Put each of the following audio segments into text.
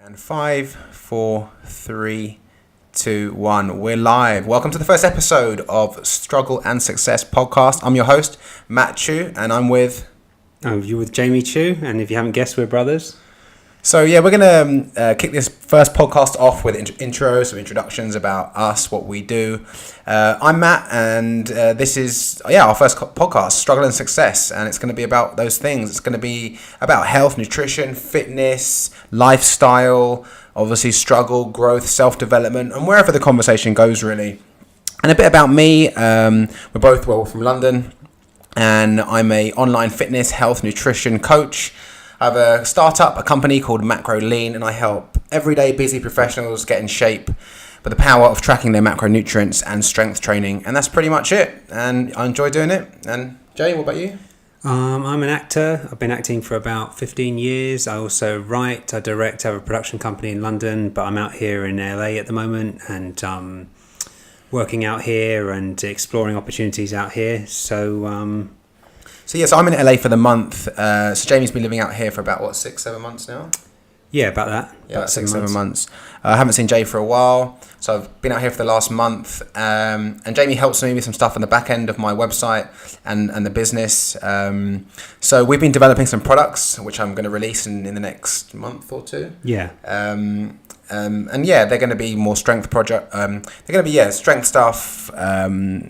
And 5, 4, 3, 2, 1. We're live. Welcome to the first episode of Struggle and Success podcast. I'm your host, Matt Cho, and I'm with... You're with Jamie Cho, and if you haven't guessed, we're brothers. So yeah, we're going to kick this first podcast off with intros, some introductions about us, what we do. I'm Matt, and this is our first podcast, Struggle and Success, and it's going to be about those things. It's going to be about health, nutrition, fitness, lifestyle, obviously struggle, growth, self-development, and wherever the conversation goes, really. And a bit about me. We're both from London, and I'm a online fitness, health, nutrition coach. I have a startup, a company called Macro Lean, and I help everyday busy professionals get in shape with the power of tracking their macronutrients and strength training. And that's pretty much it. And I enjoy doing it. And Jay, what about you? I'm an actor. I've been acting for about 15 years. I also write, I direct, I have a production company in London, but I'm out here in LA at the moment and working out here and exploring opportunities out here. So I'm in LA for the month. So Jamie's been living out here for about, 6-7 months now? Yeah, about that. Yeah, about 6-7 months. I haven't seen Jay for a while. So I've been out here for the last month. And Jamie helps me with some stuff on the back end of my website and the business. So we've been developing some products, which I'm going to release in the next month or two. Yeah. They're going to be more strength project. They're going to be, strength stuff,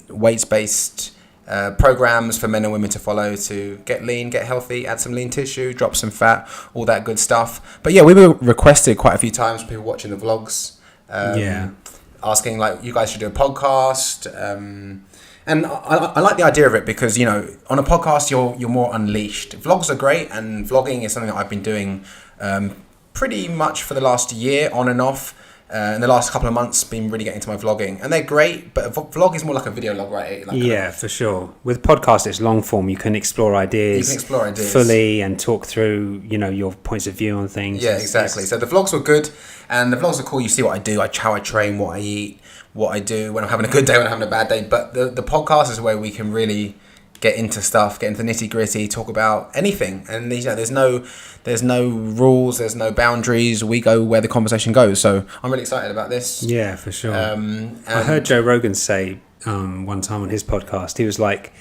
weights-based programs for men and women to follow to get lean, get healthy, add some lean tissue, drop some fat, all that good stuff. But yeah, we were requested quite a few times, people watching the vlogs, asking like, you guys should do a podcast. And I like the idea of it because, on a podcast, you're more unleashed. Vlogs are great, and vlogging is something that I've been doing pretty much for the last year, on and off. In the last couple of months, been really getting into my vlogging, and they're great. But a vlog is more like a video log, right? For sure. With podcast, it's long form. You can explore ideas. Fully and talk through, your points of view on things. Yeah, exactly. So the vlogs were good, and the vlogs are cool. You see what I do, how I train, what I eat, what I do when I'm having a good day, when I'm having a bad day. But the podcast is where we can really get into stuff, get into the nitty gritty, talk about anything. And there's no rules, there's no boundaries. We go where the conversation goes. So I'm really excited about this. Yeah, for sure. I heard Joe Rogan say one time on his podcast, he was like,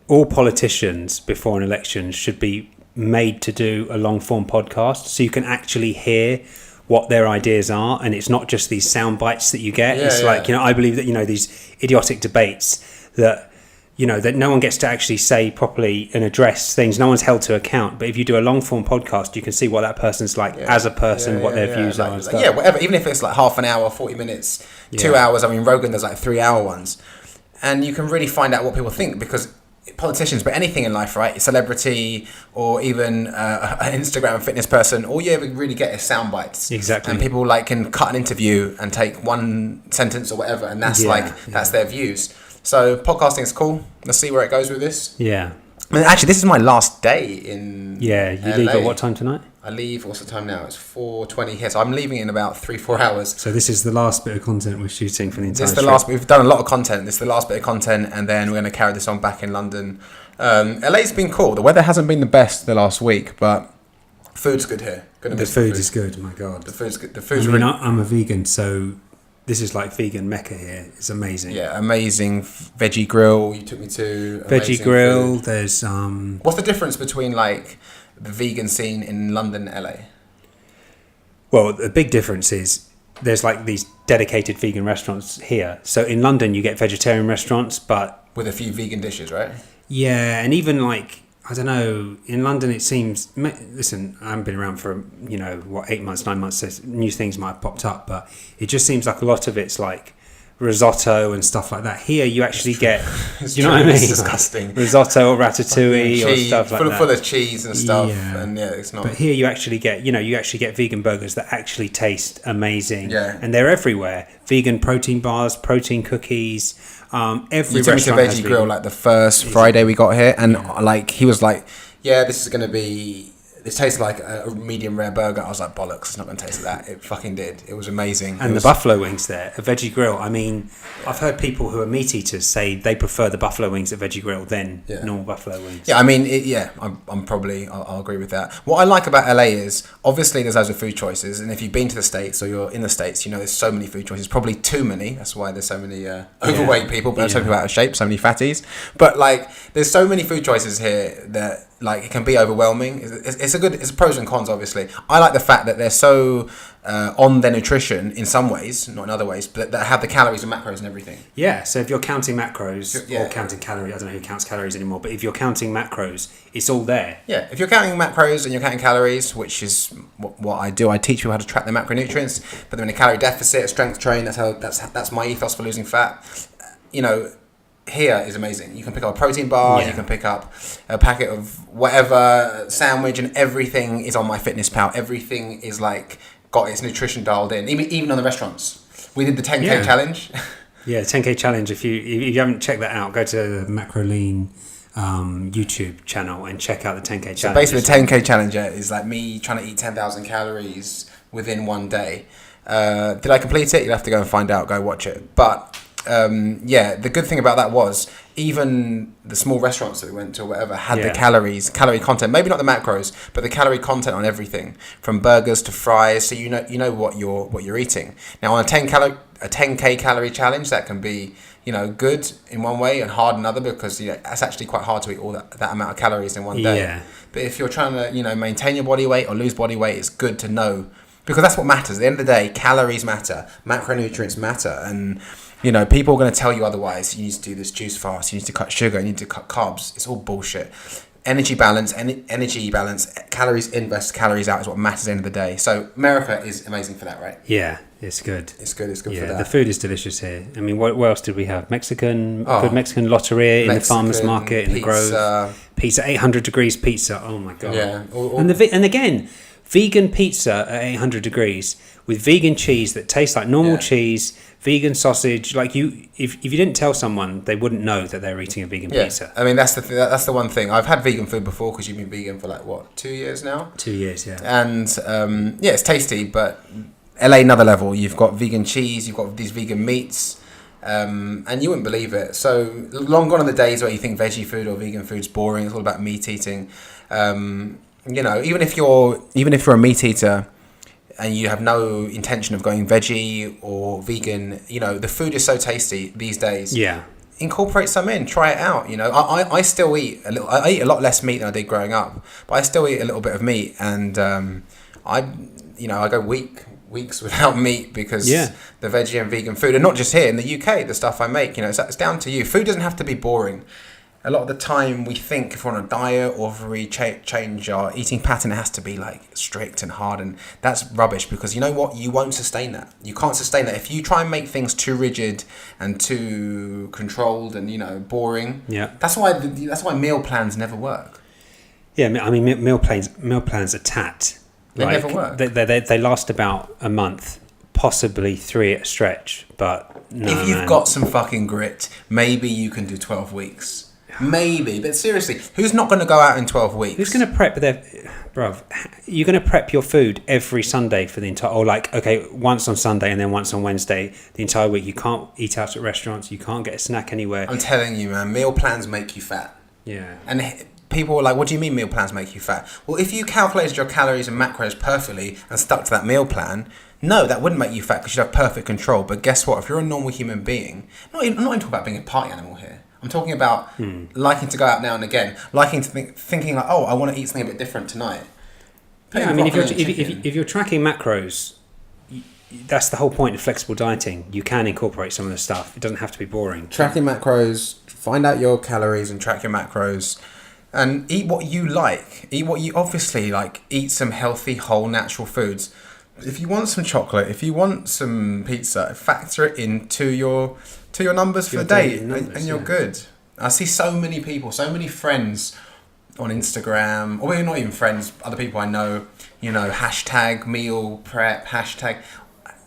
all politicians before an election should be made to do a long form podcast so you can actually hear what their ideas are, and it's not just these sound bites that you get. I believe that these idiotic debates that that no one gets to actually say properly and address things. No one's held to account. But if you do a long form podcast, you can see what that person's like as a person, what their views are. And stuff. Whatever. Even if it's like half an hour, 40 minutes, 2 hours. I mean, Rogan does like 3-hour ones. And you can really find out what people think, because politicians, but anything in life, right? Celebrity or even an Instagram fitness person, all you ever really get is sound bites. Exactly. And people can cut an interview and take one sentence or whatever, and that's that's their views. So podcasting is cool. Let's see where it goes with this. Yeah. I mean, actually, this is my last day in you LA. Leave at what time tonight? I leave, what's the time now? It's 4:20 here. So I'm leaving in about 3-4 hours. So this is the last bit of content we're shooting for the entire trip. We've done a lot of content. This is the last bit of content, and then we're going to carry this on back in London. LA's been cool. The weather hasn't been the best the last week, but food's good here. The food is good, my God. The food's good. I'm a vegan, so this is like vegan mecca here. It's amazing. Yeah, amazing veggie grill. You took me to veggie grill. Food. There's What's the difference between like the vegan scene in London and LA? Well, the big difference is there's like these dedicated vegan restaurants here. So in London, you get vegetarian restaurants, but with a few vegan dishes, right? Yeah, and even like, I don't know, in London it seems, listen, I haven't been around for 8 months, 9 months, so new things might have popped up, but it just seems like a lot of it's like risotto and stuff like that. Here you actually get, what I mean? It's disgusting. Like risotto or ratatouille or stuff like that. Full of cheese and stuff, and it's not. But here you actually get, vegan burgers that actually taste amazing. Yeah. And they're everywhere. Vegan protein bars, protein cookies. Every you took me to Veggie Grill like the first Friday we got here, and like he was like, "Yeah, this is going to be it tasted like a medium rare burger. I was like, bollocks, it's not going to taste like that. It fucking did. It was amazing. And the buffalo wings there, a veggie grill. I mean, I've heard people who are meat eaters say they prefer the buffalo wings at veggie grill than normal buffalo wings. Yeah, I mean, I'll agree with that. What I like about LA is, obviously there's loads of food choices, and if you've been to the States or you're in the States, you know there's so many food choices, probably too many. That's why there's so many overweight people, but so many people out of shape, so many fatties. But like, there's so many food choices here that like it can be overwhelming. It's pros and cons, obviously. I like the fact that they're so on their nutrition in some ways, not in other ways, but that have the calories and macros and everything. Yeah, so if you're counting macros or counting calories, I don't know who counts calories anymore, but if you're counting macros, it's all there. Yeah, if you're counting macros and you're counting calories, which is what I do, I teach people how to track their macronutrients, but they're in a calorie deficit, a strength train, that's my ethos for losing fat. You know, here is amazing. You can pick up a protein bar, you can pick up a packet of whatever sandwich, and everything is on MyFitnessPal. Everything is like got its nutrition dialed in. Even on the restaurants, we did the 10K challenge. Yeah, 10K challenge. If you haven't checked that out, go to the Macrolean YouTube channel and check out the 10K challenge. So basically, the 10K challenge is like me trying to eat 10,000 calories within one day. Did I complete it? You'll have to go and find out. Go watch it. But the good thing about that was even the small restaurants that we went to or whatever had the calorie content, maybe not the macros, but the calorie content on everything from burgers to fries, so you know what you're eating. Now on a 10K calorie challenge, that can be good in one way and hard in another, because it's actually quite hard to eat all that amount of calories in one day. But if you're trying to maintain your body weight or lose body weight, it's good to know, because that's what matters. At the end of the day, calories matter, macronutrients matter, and people are going to tell you otherwise. You need to do this juice fast. You need to cut sugar. You need to cut carbs. It's all bullshit. Energy balance, calories in versus calories out is what matters at the end of the day. So America is amazing for that, right? Yeah, it's good. It's good for that. The food is delicious here. I mean, what else did we have? Mexican lotteria in the farmer's market, in the Grove. Pizza, 800 degrees pizza. Oh my God. Yeah. And again, vegan pizza at 800 degrees with vegan cheese that tastes like normal cheese, vegan sausage. Like if you didn't tell someone, they wouldn't know that they're eating a vegan pizza. I mean, that's the one thing. I've had vegan food before, because you've been vegan for 2 years now? 2 years, yeah. And it's tasty, but LA another level. You've got vegan cheese, you've got these vegan meats, and you wouldn't believe it. So long gone are the days where you think veggie food or vegan food's boring. It's all about meat eating. Even if you're a meat eater and you have no intention of going veggie or vegan, the food is so tasty these days. Yeah. Incorporate some in, try it out. I still eat a little. I eat a lot less meat than I did growing up, but I still eat a little bit of meat, and I go weeks without meat because the veggie and vegan food, and not just here in the UK, the stuff I make, it's down to you. Food doesn't have to be boring. A lot of the time we think if we're on a diet or if we change our eating pattern, it has to be strict and hard, and that's rubbish, because you know what? You won't sustain that. You can't sustain that. If you try and make things too rigid and too controlled and boring, that's why meal plans never work. Yeah, I mean meal plans are tat. They never work. They last about a month, possibly 3 at a stretch, but no. If you've got some fucking grit, maybe you can do 12 weeks. Maybe, but seriously, who's not going to go out in 12 weeks? Who's going to prep bruv, you're going to prep your food every Sunday for the entire, or once on Sunday and then once on Wednesday, the entire week. You can't eat out at restaurants, you can't get a snack anywhere. I'm telling you, man, meal plans make you fat. Yeah. And people are like, what do you mean meal plans make you fat? Well, if you calculated your calories and macros perfectly and stuck to that meal plan, no, that wouldn't make you fat, because you'd have perfect control. But guess what? If you're a normal human being, I'm not even talking about being a party animal here. I'm talking about liking to go out now and again, liking to thinking like, I want to eat something a bit different tonight. Yeah, I mean, if you're tracking macros, that's the whole point of flexible dieting. You can incorporate some of the stuff. It doesn't have to be boring. Tracking macros, find out your calories and track your macros, and eat what you like. Eat what you obviously like. Eat some healthy, whole, natural foods. If you want some chocolate, if you want some pizza, factor it into your numbers for the day, and you're good. I see so many people, so many friends on Instagram, or maybe not even friends, other people I know, hashtag meal prep, hashtag.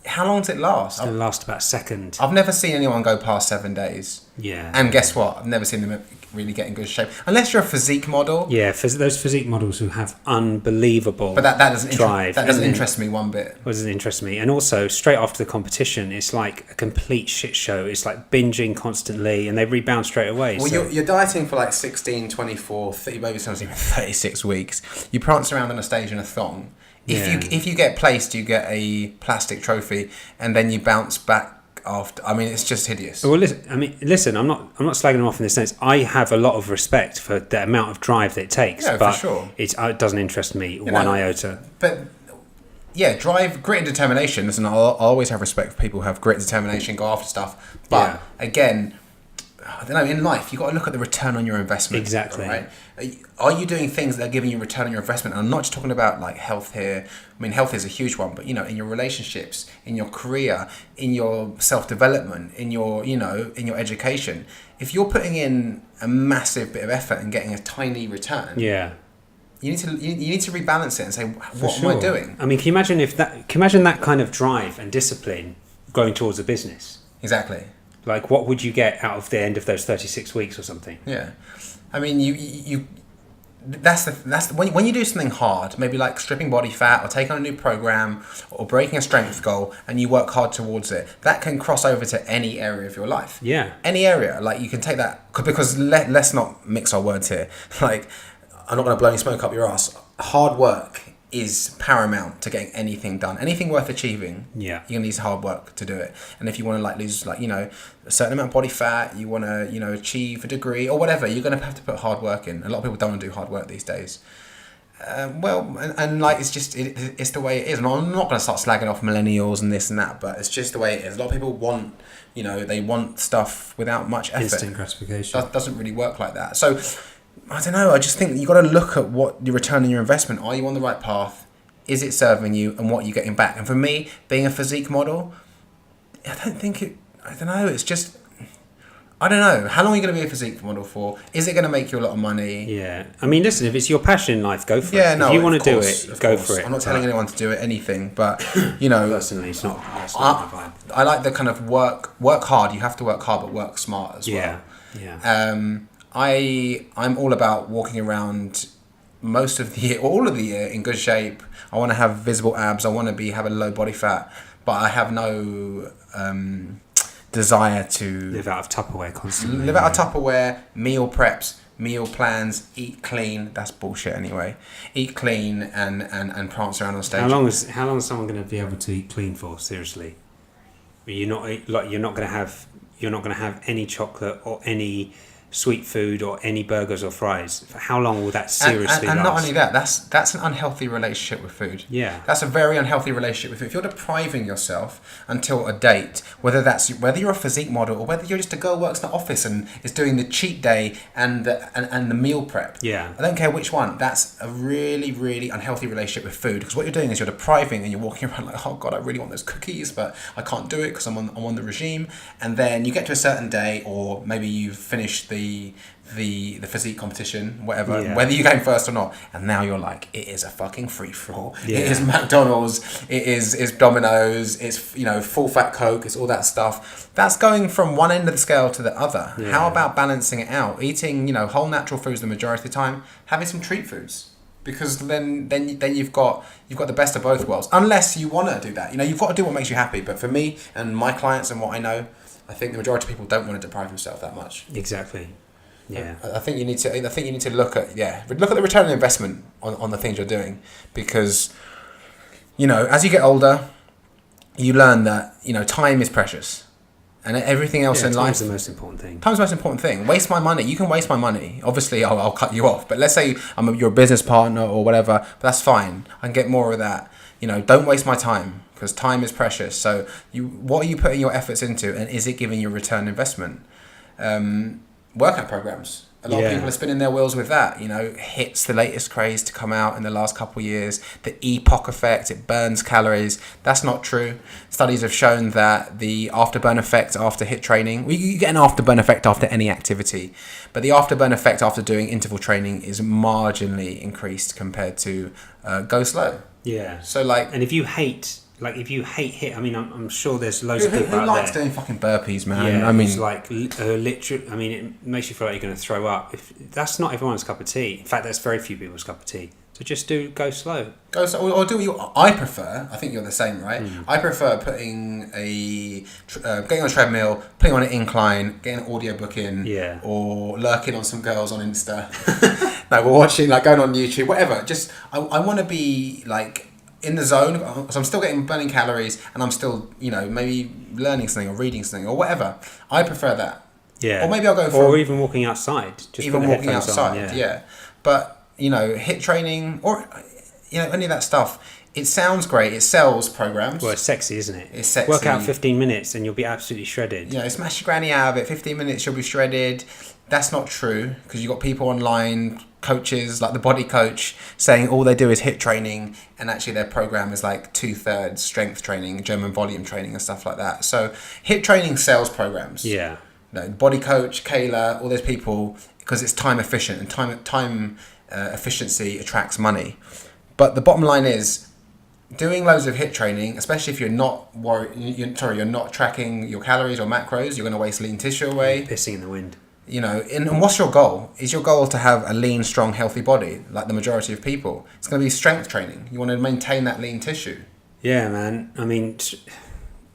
how long does it last? It's going to last about a second. I've never seen anyone go past 7 days. Yeah. And guess what? I've never seen them really get in good shape. Unless you're a physique model. Yeah, those physique models who have unbelievable but that doesn't drive. That doesn't interest me one bit. It doesn't interest me. And also, straight after the competition, it's like a complete shit show. It's like binging constantly, and they rebound straight away. Well, so. you're dieting for like 16, 24, 30, maybe sometimes even 36 weeks. You prance around on a stage in a thong. If you get placed, you get a plastic trophy, and then you bounce back after. I mean, it's just hideous. Well, listen. I'm not slagging them off in this sense. I have a lot of respect for the amount of drive that it takes. Yeah, but for sure. It doesn't interest me one iota. But yeah, drive, grit, and determination. Listen, I'll always have respect for people who have grit and determination, go after stuff. But again, I don't know, in life, you've got to look at the return on your investment. Exactly. Right? Are you doing things that are giving you return on your investment? And I'm not just talking about like health here. I mean, health is a huge one, but in your relationships, in your career, in your self-development, in your education, if you're putting in a massive bit of effort and getting a tiny return, you need to rebalance it and say, what am I doing? I mean, can you imagine that kind of drive and discipline going towards a business? Exactly. Like, what would you get out of the end of those 36 weeks or something? Yeah, I mean, that's when you do something hard, maybe like stripping body fat or taking on a new program or breaking a strength goal, and you work hard towards it. That can cross over to any area of your life. Yeah, any area. Like you can take that because let's not mix our words here. Like, I'm not going to blow any smoke up your ass. Hard work is paramount to getting anything done. Anything worth achieving, you're gonna need hard work to do it. And if you want to like lose a certain amount of body fat, you want to achieve a degree or whatever, you're gonna have to put hard work in. A lot of people don't want to do hard work these days. It's the way it is. And I'm not gonna start slagging off millennials and this and that, but it's just the way it is. A lot of people want they want stuff without much effort. Instant gratification. That doesn't really work like that. So I don't know. I just think you got to look at what your return on your investment. Are you on the right path? Is it serving you, and what are you getting back? And for me, being a physique model, I don't know. It's just, I don't know. How long are you going to be a physique model for? Is it going to make you a lot of money? Yeah. I mean, listen, if it's your passion in life, go for it. Yeah, no, if you want to do it, go for it. I'm not telling anyone to do it, anything, but personally, it's not my vibe. I like the kind of work hard. You have to work hard, but work smart as well. Yeah. I'm all about walking around most of the year, all of the year, in good shape. I want to have visible abs. I want to have a low body fat, but I have no desire to live out of Tupperware constantly. Live out of Tupperware, meal preps, meal plans, eat clean. That's bullshit anyway. Eat clean and prance around on stage. How long is someone going to be able to eat clean for? Seriously, you're not going to have any chocolate or any sweet food or any burgers or fries. For how long will that seriously and last? not only that, that's an unhealthy relationship with food. Yeah, that's a very unhealthy relationship with food. If you're depriving yourself until a date, whether you're a physique model or whether you're just a girl who works in the office and is doing the cheat day and the meal prep, I don't care which one. That's a really, really unhealthy relationship with food, because what you're doing is you're depriving and you're walking around like, oh god, I really want those cookies, but I can't do it because I'm on the regime. And then you get to a certain day, or maybe you've finished the physique competition, whatever, whether you came first or not, and now you're like, it is a fucking free-for-all. It is McDonald's, it is Domino's, it's full fat Coke, it's all that stuff. That's going from one end of the scale to the other. How about balancing it out, eating whole natural foods the majority of the time, having some treat foods, because then you've got the best of both worlds, unless you want to do that. You've got to do what makes you happy. But for me and my clients and what I know, I think the majority of people don't want to deprive themselves that much. Exactly. Yeah. I think you need to look at the return on investment on the things you're doing, because as you get older, you learn that time is precious, and everything else in life. Time's the most important thing. Time's the most important thing. Waste my money. You can waste my money. Obviously, I'll cut you off. But let's say you're a business partner or whatever. But that's fine. I can get more of that. Don't waste my time, because time is precious. So what are you putting your efforts into, and is it giving you a return on investment? Workout programs. A lot of people are spinning their wheels with that. HIIT's the latest craze to come out in the last couple of years. The EPOC effect, it burns calories. That's not true. Studies have shown that the afterburn effect after HIIT training, you get an afterburn effect after any activity, but the afterburn effect after doing interval training is marginally increased compared to go slow. Yeah. So and if you hate Like, if you hate HIIT, I mean, I'm sure there's loads of people who out likes there. doing fucking burpees, man? Yeah, I mean, it's like literally. I mean, it makes you feel like you're going to throw up. That's not everyone's cup of tea. In fact, that's very few people's cup of tea. So just go slow. Or do what you. I prefer. I think you're the same, right? I prefer getting on a treadmill, putting on an incline, getting an audiobook in, or lurking on some girls on Insta. No, we're watching, like, going on YouTube, whatever. Just I want to be like in the zone, so I'm still burning calories, and I'm still, maybe learning something or reading something or whatever. I prefer that. Yeah. Or maybe I'll go for... Or even walking outside. Just even walking outside, on, yeah. But, HIIT training or, any of that stuff, it sounds great. It sells programs. Well, it's sexy, isn't it? It's sexy. Work out 15 minutes and you'll be absolutely shredded. Smash your granny out of it. 15 minutes, you'll be shredded. That's not true, because you've got people online, coaches like the Body Coach, saying all they do is HIIT training, and actually their program is like 2/3 strength training, German volume training and stuff like that. So HIIT training sells programs. Yeah. Body Coach, Kayla, all those people, because it's time efficient, and time efficiency attracts money. But the bottom line is, doing loads of HIIT training, especially if you're not you're not tracking your calories or macros, you're going to waste lean tissue away. Pissing in the wind. And what's your goal? Is your goal to have a lean, strong, healthy body, like the majority of people? It's going to be strength training. You want to maintain that lean tissue. Yeah, man. I mean,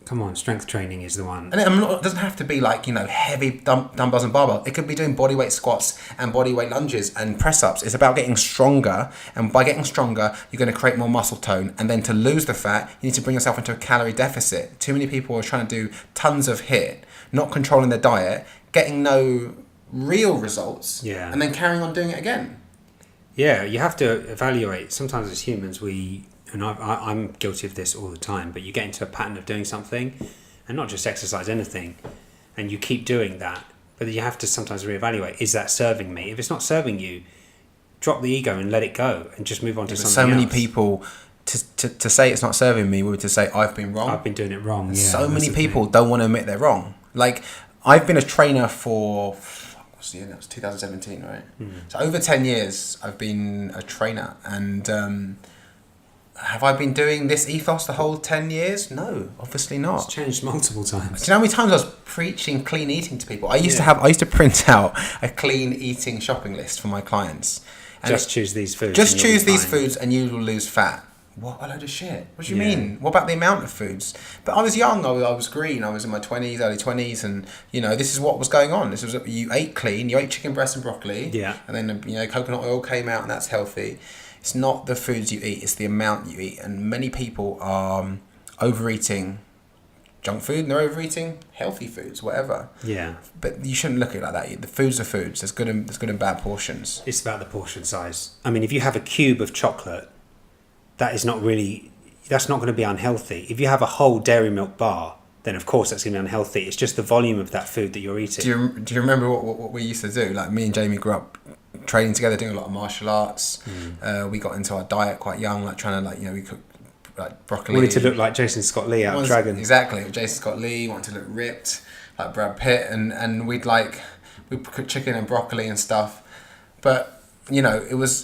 come on, strength training is the one. And it doesn't have to be like, heavy dumbbells and barbell. It could be doing bodyweight squats and bodyweight lunges and press-ups. It's about getting stronger. And by getting stronger, you're going to create more muscle tone. And then to lose the fat, you need to bring yourself into a calorie deficit. Too many people are trying to do tons of HIIT, not controlling their diet, getting no real results, and then carrying on doing it again. Yeah, you have to evaluate. Sometimes as humans, I'm guilty of this all the time, but you get into a pattern of doing something, and not just exercise, anything, and you keep doing that, but you have to sometimes reevaluate, is that serving me? If it's not serving you, drop the ego and let it go, and just move on to something else. So many people, to say it's not serving me, would to say I've been wrong. I've been doing it wrong. So many people don't want to admit they're wrong. Like, I've been a trainer for... That was 2017, right? So over 10 years I've been a trainer, and have I been doing this ethos the whole 10 years? No, obviously not. It's changed multiple times. Do you know how many times I was preaching clean eating to people? I used to print out a clean eating shopping list for my clients. And just choose these foods. Just choose these foods and you will lose fat. What a load of shit. What do you mean? What about the amount of foods? But I was young, I was green, I was in my 20s, early 20s, and, this is what was going on. This was, you ate clean, you ate chicken breast and broccoli, and then, coconut oil came out, and that's healthy. It's not the foods you eat, it's the amount you eat. And many people are overeating junk food, and they're overeating healthy foods, whatever. Yeah. But you shouldn't look at it like that. The foods are foods. There's good and bad portions. It's about the portion size. I mean, if you have a cube of chocolate, that's not going to be unhealthy. If you have a whole dairy milk bar, then of course that's going to be unhealthy. It's just the volume of that food that you're eating. Do you remember what we used to do? Like, me and Jamie grew up training together, doing a lot of martial arts. We got into our diet quite young, like trying to, we cooked like broccoli. We wanted to look like Jason Scott Lee out of Dragon. Exactly, Jason Scott Lee. Wanted to look ripped, like Brad Pitt, and we'd cook chicken and broccoli and stuff. But it was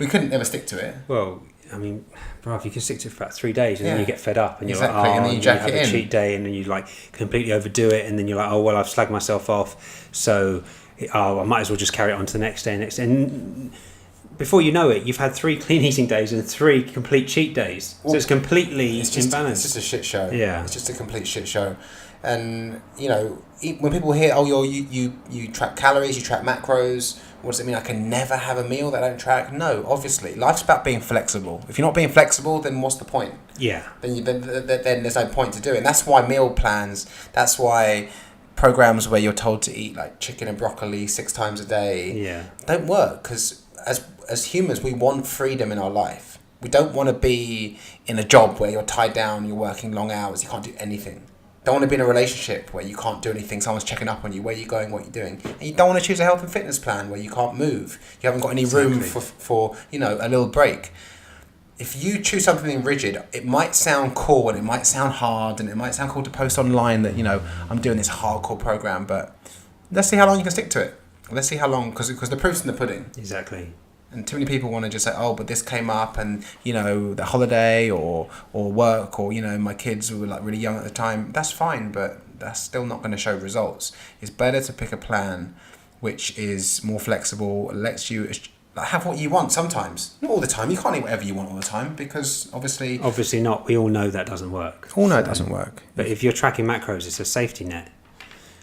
we couldn't ever stick to it. Well, I mean, bro, if you can stick to it for about 3 days and then you get fed up and you're like, and then you have a cheat day and then you completely overdo it and then you're like, oh, well, I've slagged myself off, so I might as well just carry it on to the next day. And before you know it, you've had 3 clean eating days and 3 complete cheat days. So it's completely imbalanced. It's just a shit show. Yeah. It's just a complete shit show. And, when people hear, oh, you track calories, you track macros, what does it mean? I can never have a meal that I don't track? No, obviously. Life's about being flexible. If you're not being flexible, then what's the point? Yeah. Then there's no point to do it. And that's why meal plans, that's why programs where you're told to eat like chicken and broccoli 6 times a day don't work. Because as humans, we want freedom in our life. We don't want to be in a job where you're tied down, you're working long hours, you can't do anything. Don't want to be in a relationship where you can't do anything, someone's checking up on you, where you're going, what you're doing. And you don't want to choose a health and fitness plan where you can't move. You haven't got any room for a little break. If you choose something rigid, it might sound cool and it might sound hard and it might sound cool to post online that, I'm doing this hardcore program, but let's see how long you can stick to it. Let's see how long, because the proof's in the pudding. Exactly. And too many people want to just say, oh, but this came up, and the holiday or work, or my kids were like really young at the time. That's fine, but that's still not going to show results. It's better to pick a plan which is more flexible, lets you have what you want sometimes. Not all the time. You can't eat whatever you want all the time, because obviously not. We all know that doesn't work. All know it doesn't work. But if you're tracking macros, it's a safety net.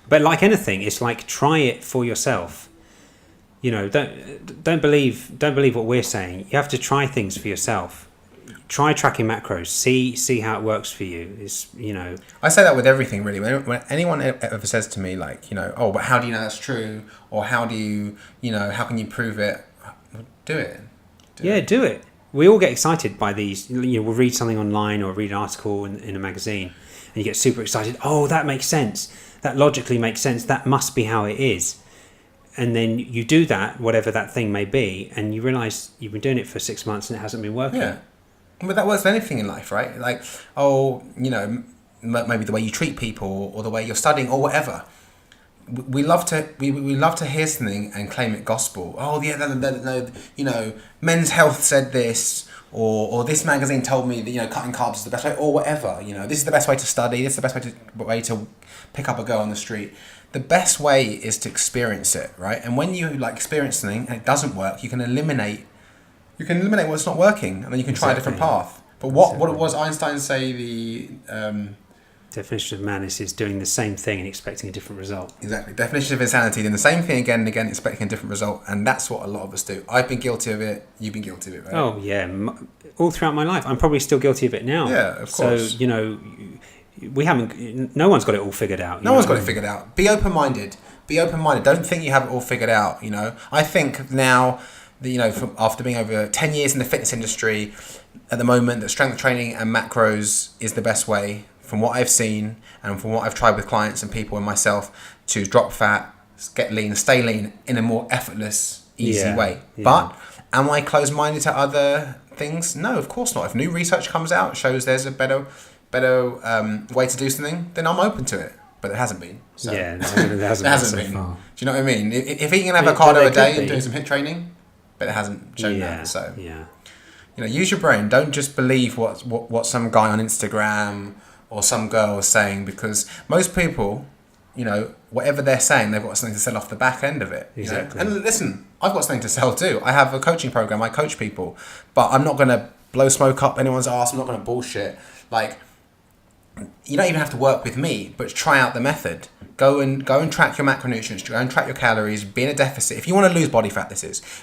But like anything, it's like, try it for yourself. Don't believe what we're saying. You have to try things for yourself. Try tracking macros. See how it works for you. I say that with everything, really. When anyone ever says to me, like, oh, but how do you know that's true? Or how do you, how can you prove it? Do it. Do it. We all get excited by these. We'll read something online or read an article in a magazine, and you get super excited. Oh, that makes sense. That logically makes sense. That must be how it is. And then you do that, whatever that thing may be, and you realise you've been doing it for 6 months and it hasn't been working. Yeah. But that works for anything in life, right? Like, maybe the way you treat people, or the way you're studying, or whatever. We love to hear something and claim it gospel. Oh yeah, no, Men's Health said this, or this magazine told me that cutting carbs is the best way, or whatever. This is the best way to study. This is the best way to pick up a girl on the street. The best way is to experience it, right? And when you experience something and it doesn't work, you can eliminate what's not working, and then you can try a different path. But what was Einstein say? The definition of madness is doing the same thing and expecting a different result. Exactly. Definition of insanity, doing the same thing again and again, expecting a different result. And that's what a lot of us do. I've been guilty of it. You've been guilty of it, right? Oh, yeah. All throughout my life. I'm probably still guilty of it now. Yeah, of course. So, no one's got it all figured out. No one's got it figured out. Be open-minded. Don't think you have it all figured out, I think now, after being over 10 years in the fitness industry, at the moment, that strength training and macros is the best way, from what I've seen and from what I've tried with clients and people and myself, to drop fat, get lean, stay lean in a more effortless, easy way. Yeah. But am I closed-minded to other things? No, of course not. If new research comes out, shows there's a better way to do something, then I'm open to it. But it hasn't been. So. Yeah, it hasn't been. Far. Do you know what I mean? If eating an avocado a day and doing some HIIT training, but it hasn't shown that. So use your brain. Don't just believe what some guy on Instagram or some girl is saying, because most people, whatever they're saying, they've got something to sell off the back end of it. Exactly. And listen, I've got something to sell too. I have a coaching program. I coach people, but I'm not going to blow smoke up anyone's ass. I'm not going to bullshit. You don't even have to work with me, but try out the method. Go and track your macronutrients. Go and track your calories. Be in a deficit. If you want to lose body fat,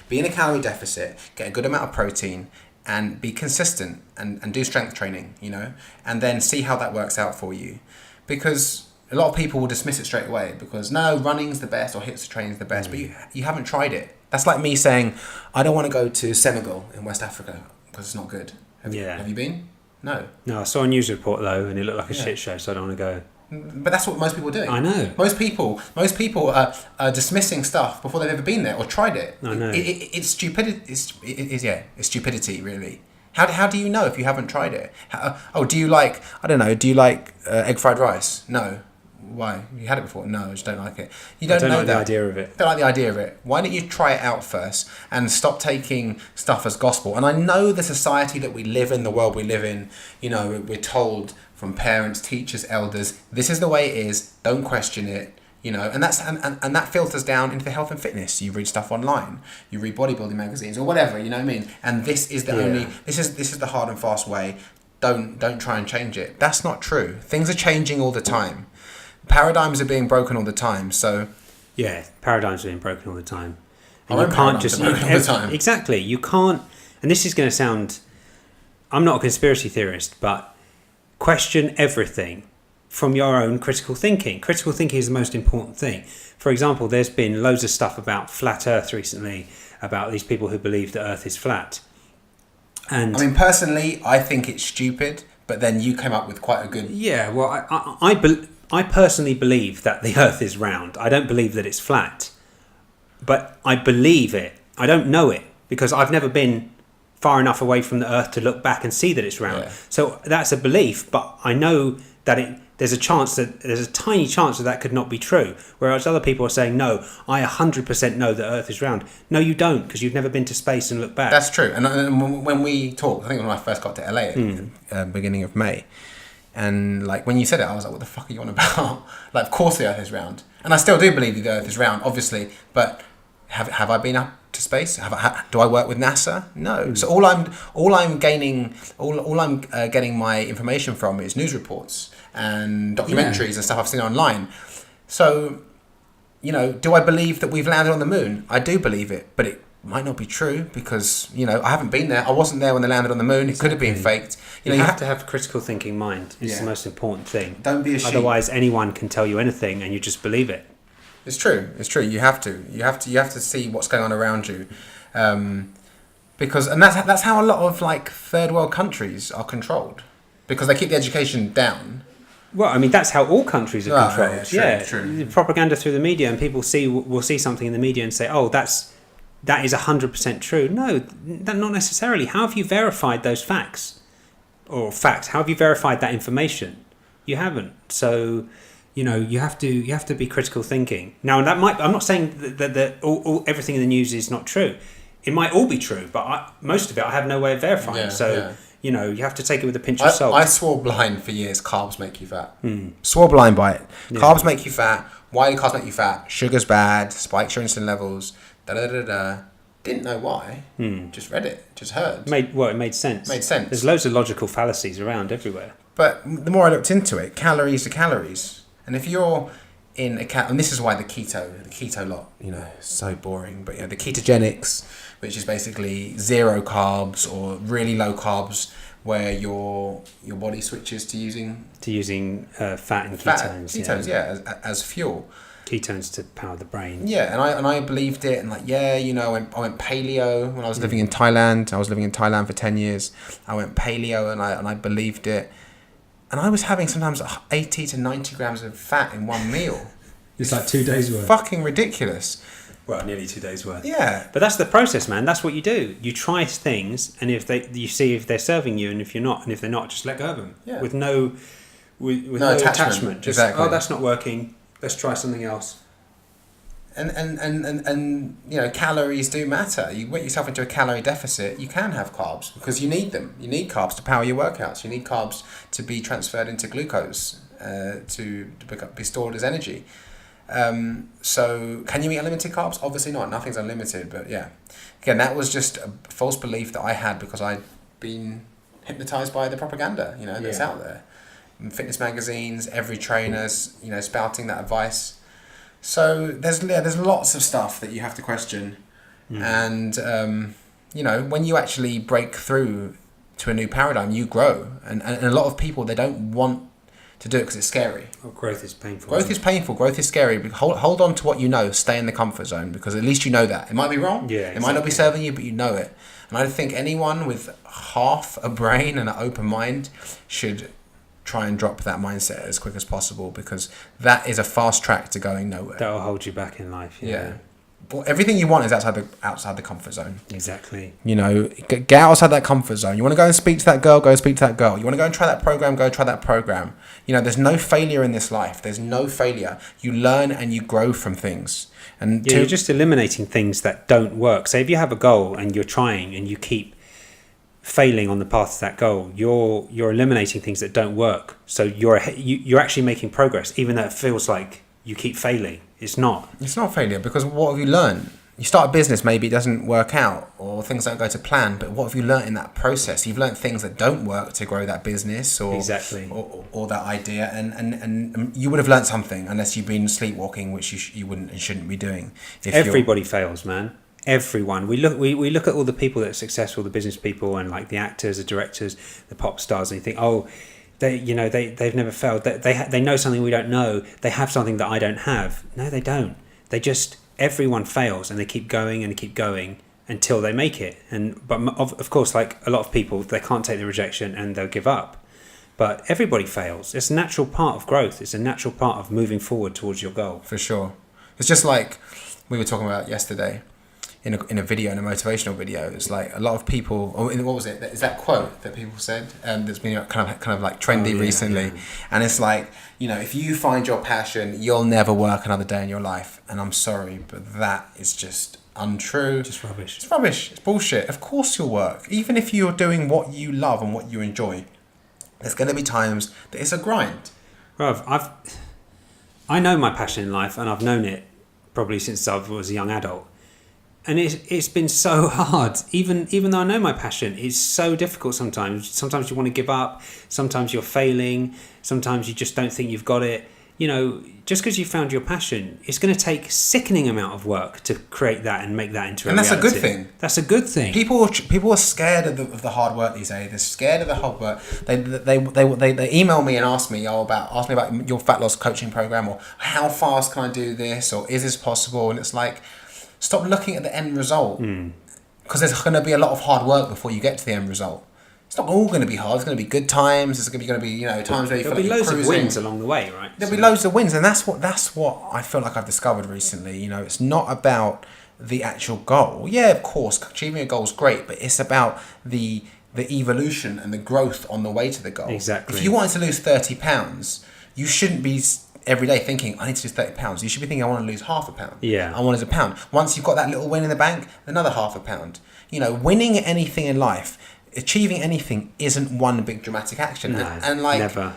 be in a calorie deficit. Get a good amount of protein, and be consistent and do strength training. And then see how that works out for you. Because a lot of people will dismiss it straight away because no, running's the best or HIIT training's the best, but you haven't tried it. That's like me saying I don't want to go to Senegal in West Africa because it's not good. Have you been? No, I saw a news report though, and it looked like a shit show, so I don't want to go. But that's what most people do. I know. Most people are dismissing stuff before they've ever been there or tried it. I know. It's stupidity. It's stupidity, really. How do you know if you haven't tried it? Do you like egg fried rice? No. Why? You had it before? No, I just don't like it. You don't know like that. The idea of it. Don't like the idea of it. Why don't you try it out first and stop taking stuff as gospel? And I know the society that we live in, the world we live in, we're told from parents, teachers, elders, this is the way it is. Don't question it. And that's and that filters down into the health and fitness. You read stuff online, you read bodybuilding magazines or whatever. You know what I mean? And this is the only. This is the hard and fast way. Don't try and change it. That's not true. Things are changing all the time. Paradigms are being broken all the time. So paradigms are being broken all the time. And you can't just all the time. Exactly. You can't. And this is going to sound. I'm not a conspiracy theorist, but question everything from your own critical thinking. Critical thinking is the most important thing. For example, there's been loads of stuff about flat Earth recently, about these people who believe the Earth is flat. And I mean, personally, I think it's stupid, but then you came up with quite a good... Yeah, well, I personally believe that the Earth is round. I don't believe that it's flat, but I believe it. I don't know it, because I've never been far enough away from the Earth to look back and see that it's round. Yeah. So that's a belief, but I know that there's a tiny chance that could not be true. Whereas other people are saying, no, I 100% know that Earth is round. No, you don't, because you've never been to space and looked back. That's true. And when we talked, I think when I first got to LA at the beginning of May, and like when you said it, I was like, what the fuck are you on about? Like, of course the Earth is round. And I still do believe the Earth is round, obviously, but have I been up to space? Do I work with NASA? No. So all I'm getting my information from is news reports and documentaries and stuff I've seen online. So, do I believe that we've landed on the moon? I do believe it, but it might not be true because, I haven't been there. I wasn't there when they landed on the moon. It could have been faked. You have to have a critical thinking mind. It's the most important thing. Don't be a sheep. Otherwise, anyone can tell you anything and you just believe it. It's true. You have to see what's going on around you, because that's how a lot of like third world countries are controlled, because they keep the education down. Well, I mean, that's how all countries are controlled. True. Propaganda through the media, and people will see something in the media and say, "Oh, that is 100% true." No, not necessarily. How have you verified those facts? How have you verified that information? You haven't. So, you have to be critical thinking. Now, I'm not saying that all everything in the news is not true. It might all be true, but most of it I have no way of verifying. You have to take it with a pinch of salt. I swore blind for years. Carbs make you fat. Swore blind by it. Yeah. Carbs make you fat. Why do carbs make you fat? Sugar's bad. Spikes your insulin levels. Didn't know why. Just read it. Just heard. It made sense. There's loads of logical fallacies around everywhere. But the more I looked into it, calories are calories. And if you're in and this is why the keto lot, so boring. But the ketogenics, which is basically zero carbs or really low carbs, where your body switches to using fat and ketones. As fuel. Ketones to power the brain. Yeah, and I believed it, and I went paleo when I was living in Thailand. I was living in Thailand for 10 years. I went paleo, and I believed it. And I was having sometimes 80 to 90 grams of fat in one meal. It's like 2 days worth. Fucking ridiculous. Well, nearly 2 days worth. Yeah. But that's the process, man. That's what you do. You try things, and you see if they're serving you, and if you're not, and if they're not, just let go of them. Yeah. With no attachment. Just, exactly. That's not working. Let's try something else. And calories do matter. You get yourself into a calorie deficit, you can have carbs because you need them. You need carbs to power your workouts. You need carbs to be transferred into glucose to be stored as energy. So can you eat unlimited carbs? Obviously not. Nothing's unlimited. But yeah, again, that was just a false belief that I had because I'd been hypnotized by the propaganda that's out there. Fitness magazines, every trainer's spouting that advice. So there's lots of stuff that you have to question, and when you actually break through to a new paradigm, you grow, and a lot of people, they don't want to do it because it's scary. Well, growth is painful. Growth is painful. Growth is scary. Hold on to what you know. Stay in the comfort zone because at least you know that. It might be wrong. Yeah, It might not be serving you, but you know it. And I think anyone with half a brain and an open mind should try and drop that mindset as quick as possible because that is a fast track to going nowhere. That will hold you back in life. Yeah. Well, everything you want is outside the comfort zone. Exactly. Get outside that comfort zone. You want to go and speak to that girl, go speak to that girl. You want to go and try that program, go try that program. There's no failure in this life. There's no failure. You learn and you grow from things. And you're just eliminating things that don't work. So if you have a goal and you're trying and you keep failing on the path to that goal, you're eliminating things that don't work. So you're actually making progress, even though it feels like you keep failing. It's not failure because what have you learned? You start a business, maybe it doesn't work out or things don't go to plan, but what have you learned in that process? You've learned things that don't work to grow that business or that idea, and you would have learned something unless you've been sleepwalking, which you wouldn't and shouldn't be doing. Everybody fails, man. Everyone. We look at all the people that are successful, the business people and like the actors, the directors, the pop stars, and you think, oh, they've never failed. They know something we don't know. They have something that I don't have. No, they don't. Everyone fails and they keep going and they keep going until they make it. But of course, like a lot of people, they can't take the rejection and they'll give up. But everybody fails. It's a natural part of growth. It's a natural part of moving forward towards your goal. For sure. It's just like we were talking about yesterday. in a video, in a motivational video. It's like a lot of people. Or what was it? Is that quote that people said? That's been kind of like trendy recently. Yeah. And it's like, you know, if you find your passion, you'll never work another day in your life. And I'm sorry, but that is just untrue. Just rubbish. It's rubbish. It's bullshit. Of course you'll work, even if you're doing what you love and what you enjoy. There's going to be times that it's a grind. Well, I know my passion in life, and I've known it probably since I was a young adult. And it's been so hard. Even though I know my passion, it's so difficult sometimes. Sometimes you want to give up. Sometimes you're failing. Sometimes you just don't think you've got it. You know, just because you found your passion, it's going to take a sickening amount of work to create that and make that into a reality. And that's a good thing. That's a good thing. People are scared of the hard work these days. They're scared of the hard work. They email me and ask me about your fat loss coaching program, or how fast can I do this, or is this possible? And it's like, stop looking at the end result, because there's going to be a lot of hard work before you get to the end result. It's not all going to be hard. It's going to be good times. There's going to be times where you feel like you're cruising. There'll be loads of wins along the way, right? There'll be loads of wins, and that's what I feel like I've discovered recently. You know, it's not about the actual goal. Yeah, of course, achieving a goal is great, but it's about the evolution and the growth on the way to the goal. Exactly. If you wanted to lose 30 pounds, you shouldn't be every day thinking, I need to lose 30 pounds. You should be thinking, I want to lose half a pound. Yeah. I want to lose a pound. Once you've got that little win in the bank, another half a pound. You know, winning anything in life, achieving anything isn't one big dramatic action. No, and like, never.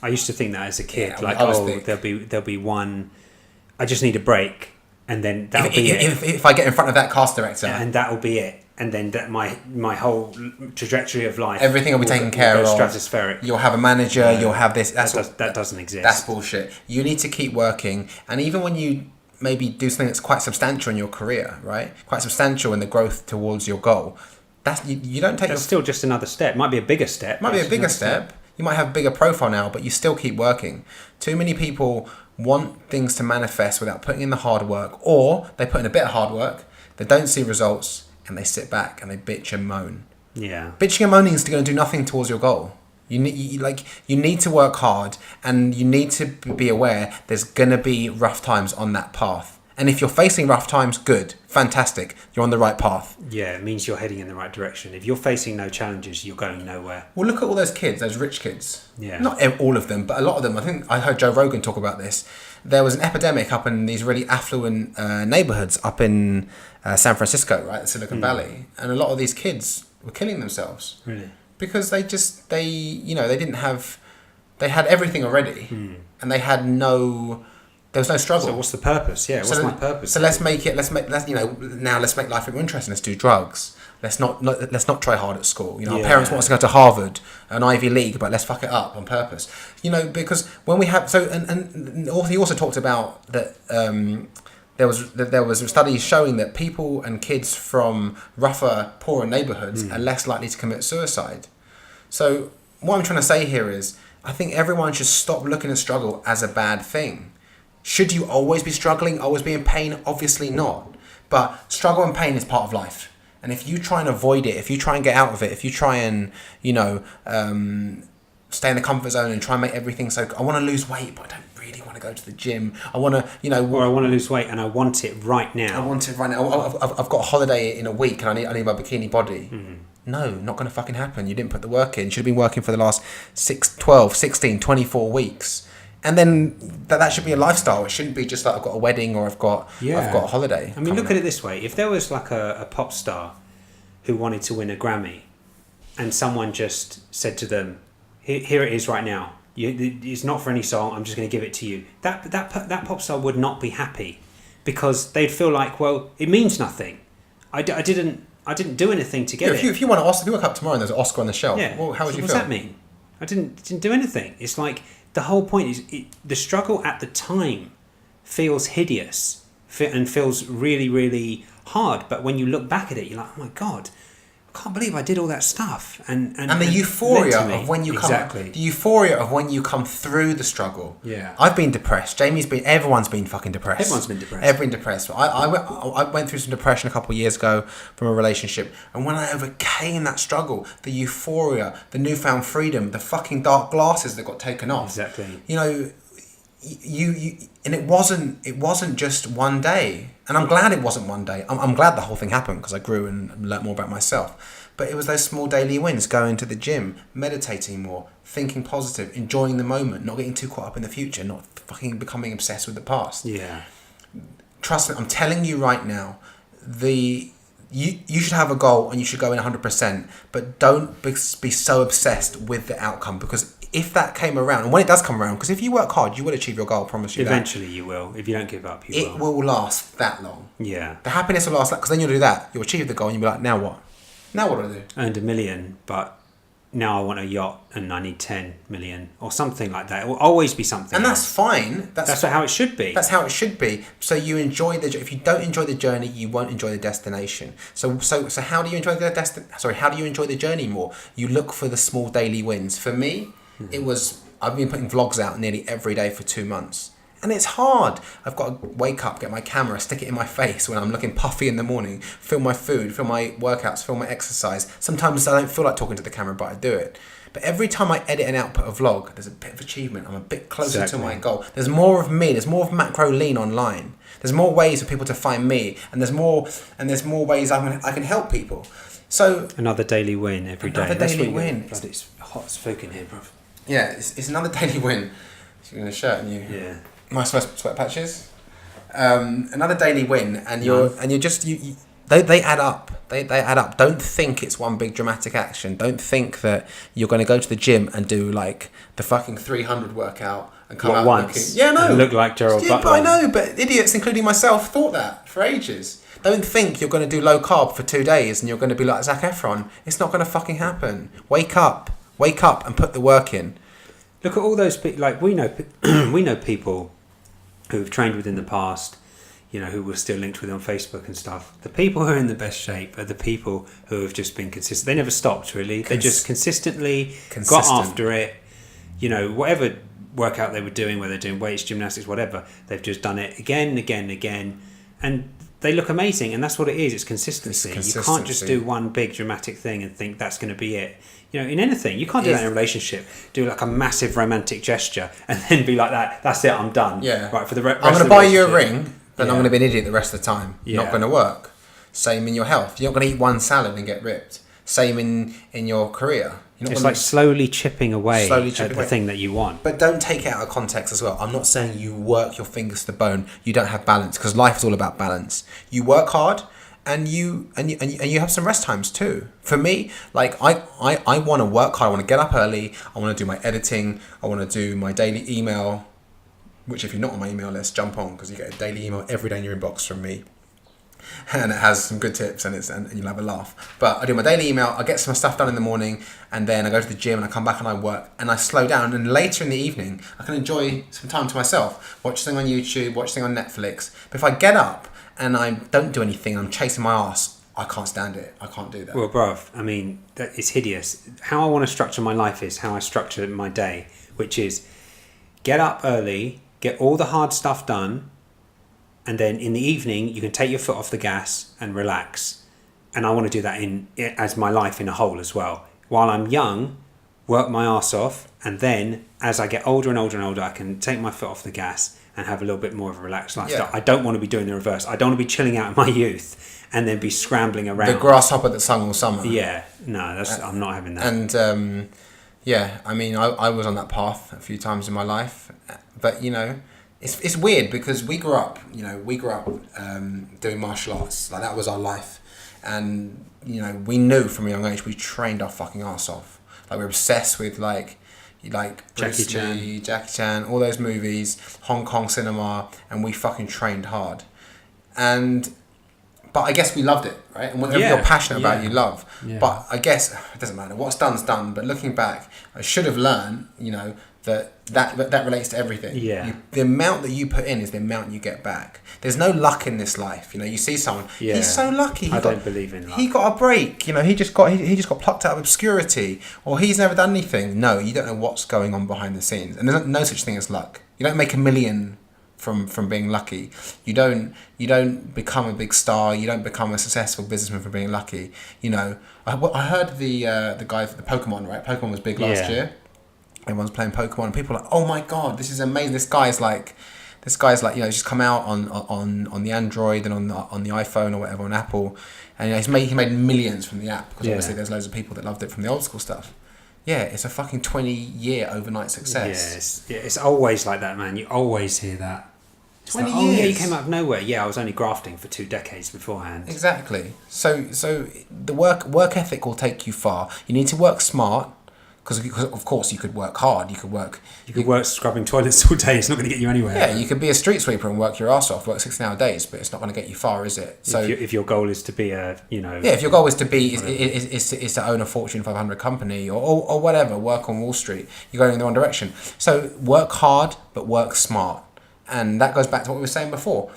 I used to think that as a kid. Yeah, there'll be one. I just need a break, and then that'll be it. If I get in front of that cast director, and that'll be it. And then my whole trajectory of life, everything will be taken care of. Stratospheric. You'll have a manager. You'll have this. That doesn't exist. That's bullshit. You need to keep working, and even when you maybe do something that's quite substantial in your career, right? Quite substantial in the growth towards your goal. That's you don't take. That's still just another step. Might be a bigger step. Might be a bigger step. You might have a bigger profile now, but you still keep working. Too many people want things to manifest without putting in the hard work, or they put in a bit of hard work, they don't see results, and they sit back and they bitch and moan. Yeah. Bitching and moaning is going to do nothing towards your goal. You need to work hard, and you need to be aware there's going to be rough times on that path. And if you're facing rough times, good, fantastic, you're on the right path. Yeah, it means you're heading in the right direction. If you're facing no challenges, you're going nowhere. Well, look at all those kids, those rich kids. Yeah. Not all of them, but a lot of them. I think I heard Joe Rogan talk about this. There was an epidemic up in these really affluent neighborhoods up in San Francisco, right, Silicon Valley. And a lot of these kids were killing themselves. Really? Because they didn't have, they had everything already, and they had there was no struggle. So what's the purpose? Yeah, what's my purpose? So let's make life more interesting. Let's do drugs. Let's not try hard at school. You know, our parents want us to go to Harvard, an Ivy League, but let's fuck it up on purpose. You know, because when we have and he also talked about that there was studies showing that people and kids from rougher, poorer neighborhoods are less likely to commit suicide. So what I'm trying to say here is, I think everyone should stop looking at struggle as a bad thing. Should you always be struggling, always be in pain? Obviously not. But struggle and pain is part of life. And if you try and avoid it, if you try and get out of it, if you try and, stay in the comfort zone and try and make everything so, I want to lose weight, but I don't really want to go to the gym. I want to, Or I want to lose weight and I want it right now. I want it right now. I've got a holiday in a week and I need my bikini body. No, not going to fucking happen. You didn't put the work in. You should have been working for the last 12, 16, 24 weeks. And then that should be a lifestyle. It shouldn't be just like I've got a wedding or I've got a holiday. I mean, look at it this way. If there was like a pop star who wanted to win a Grammy and someone just said to them, here it is right now. It's not for any song. I'm just going to give it to you. That pop star would not be happy because they'd feel like, well, it means nothing. I didn't do anything to get it. If you want an Oscar, if you woke up tomorrow and there's an Oscar on the shelf, well, how would you feel? What does that mean? I didn't do anything. It's like, the whole point is the struggle at the time feels hideous and feels really, really hard. But when you look back at it, you're like, oh my God, I can't believe I did all that stuff. And the euphoria of when you come through the struggle. Yeah. I've been depressed. Everyone's been fucking depressed. Everyone's been depressed. Everyone's depressed. I went through some depression a couple of years ago from a relationship, and when I overcame that struggle, the euphoria, the newfound freedom, the fucking dark glasses that got taken off. Exactly. You know, you and it wasn't just one day, and I'm glad it wasn't one day. I'm glad the whole thing happened because I grew and learnt more about myself. But it was those small daily wins: going to the gym, meditating more, thinking positive, enjoying the moment, not getting too caught up in the future, not fucking becoming obsessed with the past. Yeah. Trust me, I'm telling you right now, you should have a goal and you should go in 100%, but don't be so obsessed with the outcome, because if that came around, and when it does come around, because if you work hard, you will achieve your goal, I promise you. Eventually you will. If you don't give up, you will. It will last that long. Yeah. The happiness will last that, because then you'll do that. You'll achieve the goal and you'll be like, now what? Now what do I do? Earned $1 million, but now I want a yacht and I need 10 million or something like that. It will always be something. And that's else. fine. That's how it should be. That's how it should be. So you enjoy if you don't enjoy the journey, you won't enjoy the destination. So how do you enjoy how do you enjoy the journey more? You look for the small daily wins. For me, it was, I've been putting vlogs out nearly every day for 2 months. And it's hard. I've got to wake up, get my camera, stick it in my face when I'm looking puffy in the morning, film my food, film my workouts, film my exercise. Sometimes I don't feel like talking to the camera, but I do it. But every time I edit and output a vlog, there's a bit of achievement. I'm a bit closer to my goal. There's more of me. There's more of Macro Lean online. There's more ways for people to find me, and there's more ways I can help people. So another daily win every day. Another daily win. Bloody, it's hot as fuck in here, bro. Yeah, it's another daily win. You're in a shirt, and you. Yeah. My sweat patches. Another daily win, and you're just they add up. They add up. Don't think it's one big dramatic action. Don't think that you're going to go to the gym and do like the fucking 300 workout and come out once. Looking, no, look like Gerald Butler. But I know, but idiots, including myself, thought that for ages. Don't think you're going to do low carb for 2 days and you're going to be like Zac Efron. It's not going to fucking happen. Wake up and put the work in. Look at all those people. Like we know people who've trained with in the past, who we're still linked with on Facebook and stuff. The people who are in the best shape are the people who have just been consistent. They never stopped, really. They just consistently got after it. Whatever workout they were doing, whether they're doing weights, gymnastics, whatever, they've just done it again and again and again. And they look amazing, and that's what it is. It's consistency. You can't just do one big dramatic thing and think that's going to be it. In anything, you can't do that in a relationship. Do like a massive romantic gesture and then be like that. That's it. I'm done. Yeah. Right for the rest. I'm going to buy you a ring, but I'm going to be an idiot the rest of the time. Yeah. Not going to work. Same in your health. You're not going to eat one salad and get ripped. Same in your career. It's like slowly chipping away at the thing that you want. But don't take it out of context as well. I'm not saying you work your fingers to the bone. You don't have balance, because life is all about balance. You work hard. And you have some rest times too. For me, like I want to work hard. I want to get up early. I want to do my editing. I want to do my daily email. Which, if you're not on my email list, jump on, because you get a daily email every day in your inbox from me, and it has some good tips and you'll have a laugh. But I do my daily email. I get some stuff done in the morning, and then I go to the gym and I come back and I work and I slow down. And later in the evening, I can enjoy some time to myself. Watch something on YouTube. Watch something on Netflix. But if I get up and I don't do anything, I'm chasing my ass, I can't stand it. I can't do that. Well, bruv, I mean, it's hideous. How I want to structure my life is how I structure my day, which is get up early, get all the hard stuff done, and then in the evening, you can take your foot off the gas and relax. And I want to do that as my life in a whole as well. While I'm young, work my ass off, and then as I get older and older and older, I can take my foot off the gas and have a little bit more of a relaxed lifestyle. Yeah. I don't want to be doing the reverse. I don't want to be chilling out in my youth and then be scrambling around. The grasshopper that sung all summer. Yeah, no, I'm not having that. And I mean, I was on that path a few times in my life, but it's weird because we grew up doing martial arts. Like, that was our life, and we knew from a young age we trained our fucking ass off. Like, we're obsessed with like Jackie Chan, all those movies, Hong Kong cinema, and we fucking trained hard. But I guess we loved it, right? And whatever you're passionate about, you love. Yeah. But I guess it doesn't matter. What's done's done. But looking back, I should have learned, that relates to everything. Yeah. The amount that you put in is the amount you get back. There's no luck in this life. You see someone, he's so lucky. I don't believe in luck. He got a break. He just got plucked out of obscurity, or he's never done anything. No, you don't know what's going on behind the scenes, and there's no such thing as luck. You don't make $1 million from being lucky. You don't become a big star. You don't become a successful businessman from being lucky. I heard the guy for the Pokemon, right? Pokemon was big last year. everyone's playing Pokemon, and people are like, oh my god, this is amazing. This guy's like, just come out on the Android and on the iPhone or whatever, on Apple, and he made millions from the app, because obviously there's loads of people that loved it from the old school stuff. Yeah, it's a fucking 20-year overnight success. It's always like that, man. You always hear that. 20 like, years. Oh yeah, you came out of nowhere. Yeah, I was only grafting for 2 decades beforehand. Exactly. So the work ethic will take you far. You need to work smart, because of course you could work hard. You could work scrubbing toilets all day. It's not going to get you anywhere. Yeah, you could be a street sweeper and work your ass off, work 16-hour days, but it's not going to get you far, is it? So if your goal is to be if your goal is to own a Fortune 500 company or whatever, work on Wall Street, you're going in the wrong direction. So work hard, but work smart, and that goes back to what we were saying before.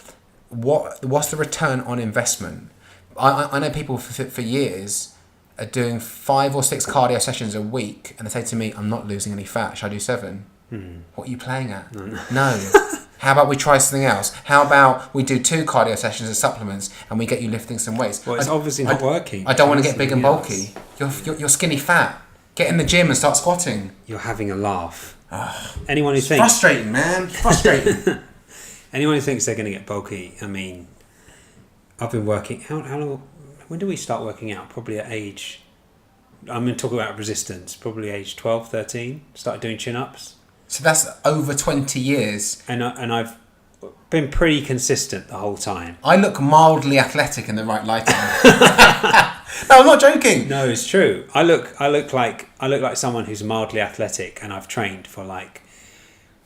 What's the return on investment? I know people for years are doing 5 or 6 cardio sessions a week, and they say to me, I'm not losing any fat, should I do 7? What are you playing at? No. How about we try something else? How about we do 2 cardio sessions as supplements, and we get you lifting some weights? Well, it's obviously not working. I don't want to get big and bulky. You're skinny fat. Get in the gym and start squatting. You're having a laugh. Anyone who thinks... Frustrating, man. Frustrating. Anyone who thinks they're going to get bulky, I mean, I've been working... How long... When do we start working out? Probably at age... I'm going to talk about resistance. Probably age 12, 13. Started doing chin-ups. So that's over 20 years. And I've been pretty consistent the whole time. I look mildly athletic in the right lighting. No, I'm not joking. No, it's true. I look like someone who's mildly athletic, and I've trained for like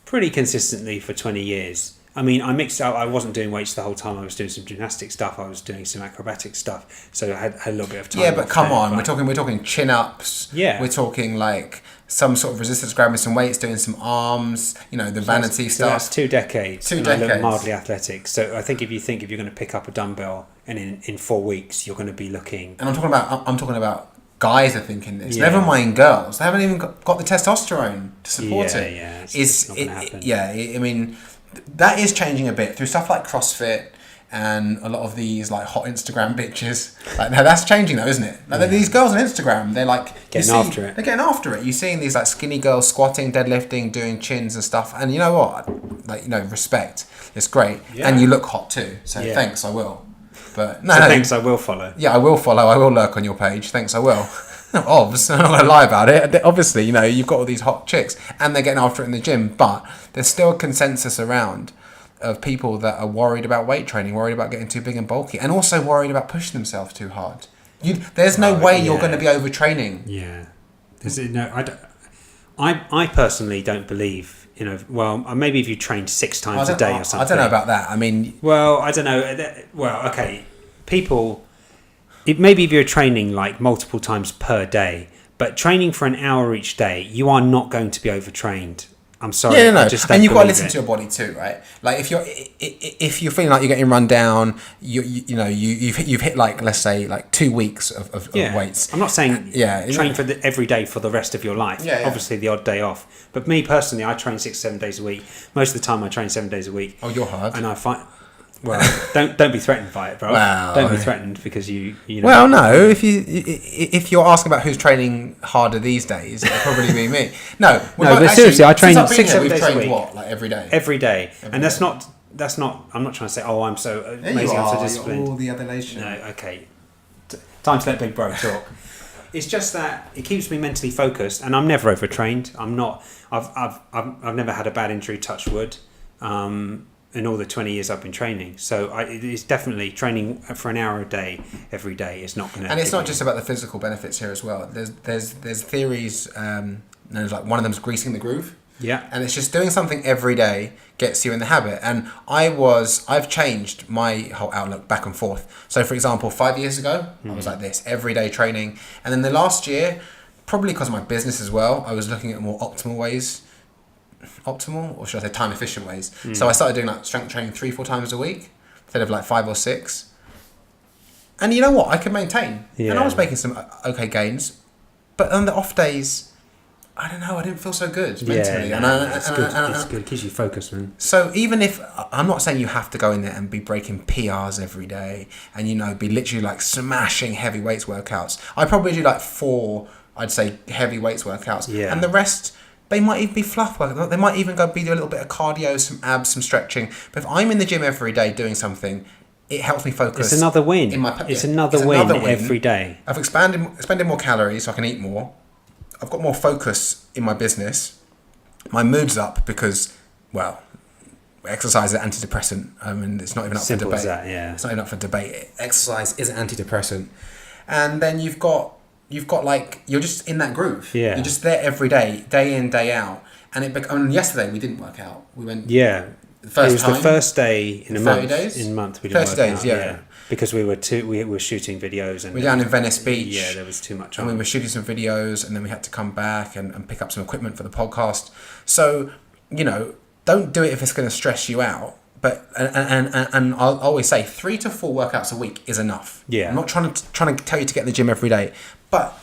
pretty consistently for 20 years. I mean, I mixed up. I wasn't doing weights the whole time. I was doing some gymnastic stuff. I was doing some acrobatic stuff. So I had a little bit of time. Yeah, but come on, we're talking chin ups. Yeah, we're talking like some sort of resistance, grabbing some weights, doing some arms. You know, the vanity stuff. That's 2 decades. 2 decades. I look mildly athletic. So I think if you're going to pick up a dumbbell and in 4 weeks you're going to be looking. And I'm talking about guys are thinking this. Yeah. Never mind girls. They haven't even got the testosterone to support it. Yeah, it's not going to happen. I mean. That is changing a bit through stuff like CrossFit and a lot of these like hot Instagram bitches. Like that's changing though, isn't it? Like these girls on Instagram, they're like after it. They're getting after it. You're seeing these like skinny girls squatting, deadlifting, doing chins and stuff. And you know what? Like respect. It's great, and you look hot too. So thanks, I will. But thanks, I will follow. Yeah, I will follow. I will lurk on your page. Thanks, I will. No, obviously, I'm not going to lie about it. Obviously, you've got all these hot chicks and they're getting after it in the gym, but there's still a consensus around of people that are worried about weight training, worried about getting too big and bulky, and also worried about pushing themselves too hard. There's no way you're going to be overtraining. Yeah. I personally don't believe, well, maybe if you trained 6 times a day or something. I don't know about that. I mean... Well, I don't know. Well, okay. People... Maybe if you're training like multiple times per day, but training for an hour each day, you are not going to be overtrained. I'm sorry. Yeah, no. And you've got to listen to your body too, right? Like if you're feeling like you're getting run down, you've hit like, let's say like 2 weeks of weights. I'm not saying train for every day for the rest of your life. Yeah. Obviously the odd day off. But me personally, I train 6-7 days a week. Most of the time I train 7 days a week. Oh, you're hard. And I find... Well, don't be threatened by it, bro. Well, don't be threatened because you know. Well, no. If you're asking about who's training harder these days, it'll probably be me. No, but seriously, I train 6-7 days a week. What, like every day? Every day, and that's not. I'm not trying to say, oh, I'm so amazing, I'm so disciplined. You're all the adulation. No, okay. Time to let big bro talk. It's just that it keeps me mentally focused, and I'm never overtrained. I'm not. I've never had a bad injury. Touch wood. In all the 20 years I've been training, so it's definitely training for an hour a day every day is not going to. And it's not just about the physical benefits here as well. There's theories. There's like one of them's greasing the groove. Yeah. And it's just doing something every day gets you in the habit. And I've changed my whole outlook back and forth. So for example, 5 years ago, I was like this, everyday training, and then the last year, probably because of my business as well, I was looking at more optimal, or should I say time efficient ways. So I started doing like strength training 3-4 times a week instead of like 5 or 6. And you know what? I could maintain. Yeah. And I was making some okay gains. But on the off days, I don't know, I didn't feel so good mentally. It's good. It keeps you focused, man. So even if, I'm not saying you have to go in there and be breaking PRs every day and, be literally like smashing heavy weights workouts. I probably do like 4, I'd say, heavy weights workouts. Yeah. And the rest... They might even be fluff work. They might even go do a little bit of cardio, some abs, some stretching. But if I'm in the gym every day doing something, it helps me focus. It's another win. It's another win every day. I've expended more calories so I can eat more. I've got more focus in my business. My mood's up because, well, exercise is an antidepressant. And it's not even up for debate. As that, yeah. It's not even up for debate. Exercise is an antidepressant. And then you've got like, you're just in that groove. Yeah. You're just there every day in, day out. And yesterday we didn't work out. We went. Yeah. The first time. The first day in a month. 30 days? In a month we didn't 30 work days, out, yeah. Because we were shooting videos and we're down in Venice Beach. Yeah, there was too much on. And we were shooting some videos and then we had to come back and pick up some equipment for the podcast. So, don't do it if it's going to stress you out. But and I'll always say 3 to 4 workouts a week is enough. Yeah. I'm not trying to tell you to get in the gym every day, but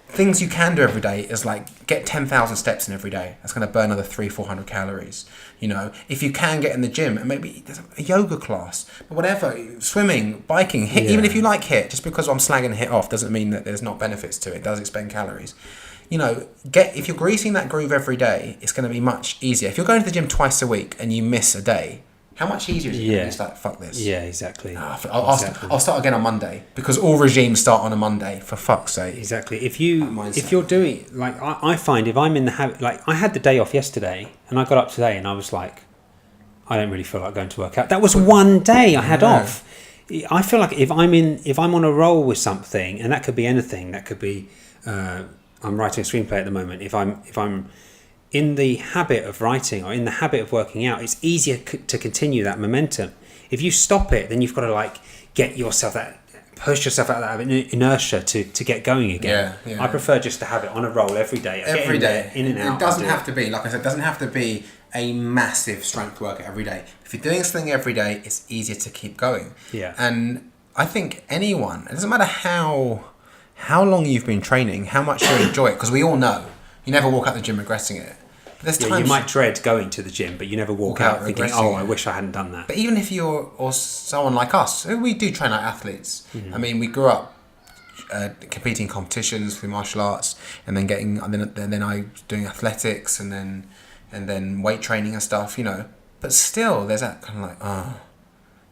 things you can do every day is like get 10,000 steps in every day. That's going to burn another 300-400 calories. If you can get in the gym and maybe there's a yoga class, whatever, swimming, biking, HIIT, even if you like HIIT, just because I'm slagging HIIT off doesn't mean that there's not benefits to it. It does expend calories. If you're greasing that groove every day, it's going to be much easier. If you're going to the gym twice a week and you miss a day, how much easier is it when you start, fuck this? Yeah, exactly. I'll start again on Monday because all regimes start on a Monday, for fuck's sake. Exactly. If you're doing, like, I find if I'm in the habit, like, I had the day off yesterday and I got up today and I was like, I don't really feel like going to work out. That was one day I had off. I feel like if I'm on a roll with something, and that could be anything, that could be, I'm writing a screenplay at the moment. If I'm in the habit of writing or in the habit of working out, it's easier to continue that momentum. If you stop it, then you've got to like push yourself out of that inertia to get going again. Yeah. I prefer just to have it on a roll every day. Every day. In and out. It doesn't have to be, like I said, it doesn't have to be a massive strength workout every day. If you're doing something every day, it's easier to keep going. Yeah. And I think anyone, it doesn't matter how long you've been training, how much you enjoy it, because we all know you never walk out the gym regretting it. But there's times you might dread going to the gym, but you never walk out thinking, "Oh, I wish I hadn't done that." But even if you're or someone like us, we do train like athletes. Mm-hmm. I mean, we grew up competing in competitions through martial arts, and then I doing athletics, and then weight training and stuff. But still, there's that kind of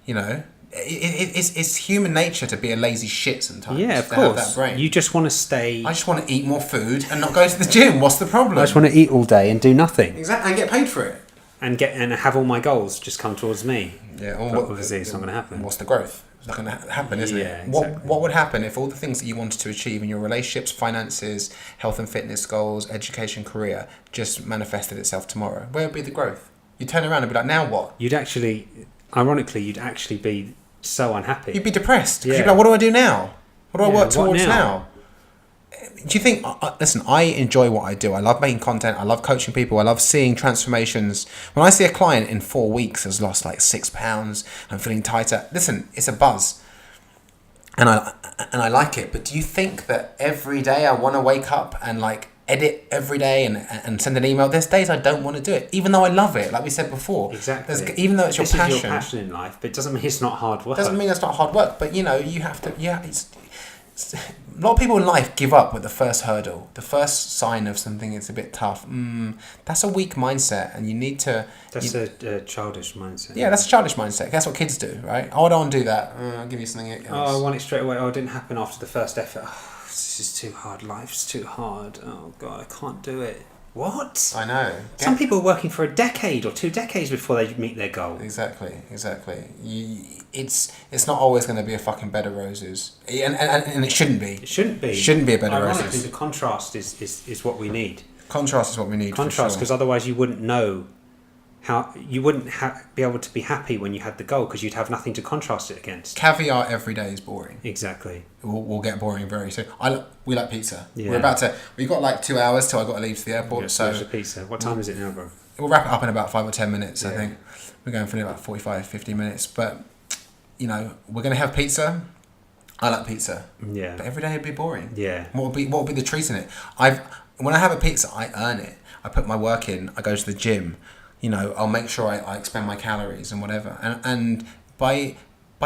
like, It's human nature to be a lazy shit sometimes. Yeah, of course. Have that brain. You just want to stay. I just want to eat more food and not go to the gym. What's the problem? I just want to eat all day and do nothing. Exactly, and get paid for it. And have all my goals just come towards me. Yeah, obviously it's not going to happen. What's the growth? It's not going to happen, isn't it? Exactly. What would happen if all the things that you wanted to achieve in your relationships, finances, health and fitness goals, education, career, just manifested itself tomorrow? Where would be the growth? You turn around and be like, now what? Ironically, you'd actually be so unhappy. You'd be depressed. You'd be like, what do I do now? What do I work towards now? Do you think, listen, I enjoy what I do. I love making content. I love coaching people. I love seeing transformations. When I see a client in 4 weeks has lost like 6 pounds, I'm feeling tighter. Listen, it's a buzz. And I like it. But do you think that every day I want to wake up and like edit every day and send an email? There's days I don't want to do it, even though I love it, like we said before. Exactly. Even though it's your passion. Is your passion in life, but it doesn't mean it's not hard work. Doesn't mean it's not hard work, but you have to. Yeah, a lot of people in life give up with the first hurdle, the first sign of something is a bit tough. That's a weak mindset, and you need to. That's a childish mindset. Yeah, that's a childish mindset. That's what kids do, right? Oh, I don't want to do that. I'll give you something else. Oh, I want it straight away. Oh, it didn't happen after the first effort. This is too hard. Life's too hard. Oh God, I can't do it. What? I know. Some people are working for a decade or 2 decades before they meet their goal. Exactly. It's not always going to be a fucking bed of roses, and it shouldn't be. It shouldn't be. It shouldn't be a bed of roses. Ironically, the contrast is what we need. Contrast is what we need. Contrast, because otherwise you wouldn't know how you wouldn't be able to be happy when you had the goal, because you'd have nothing to contrast it against. Caviar every day is boring. Exactly. We'll get boring very soon. We like pizza. Yeah. We've got like 2 hours till I got to leave to the airport. So the pizza. What time is it now, bro? We'll wrap it up in about 5 or 10 minutes. I think we're going for about 45, 50 minutes. But we're gonna have pizza. I like pizza. Yeah. But every day it'd be boring. Yeah. What would be the treat in it? When I have a pizza, I earn it. I put my work in. I go to the gym. I'll make sure I expend my calories and whatever. And by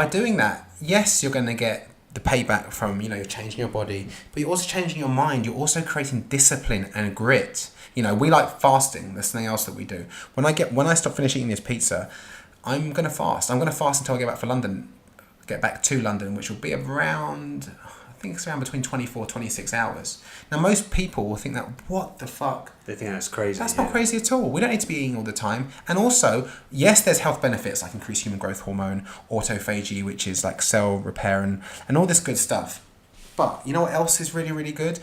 doing that, yes, you're going to get the payback from, you're changing your body, but you're also changing your mind. You're also creating discipline and grit. We like fasting. There's something else that we do. When I stop finishing eating this pizza, I'm going to fast. I'm going to fast until I get back to London, which will be around, I think it's around between 24, 26 hours. Now, most people will think that, what the fuck? They think that's crazy. That's not crazy at all. We don't need to be eating all the time. And also, yes, there's health benefits like increased human growth hormone, autophagy, which is like cell repair and all this good stuff. But you know what else is really, really good?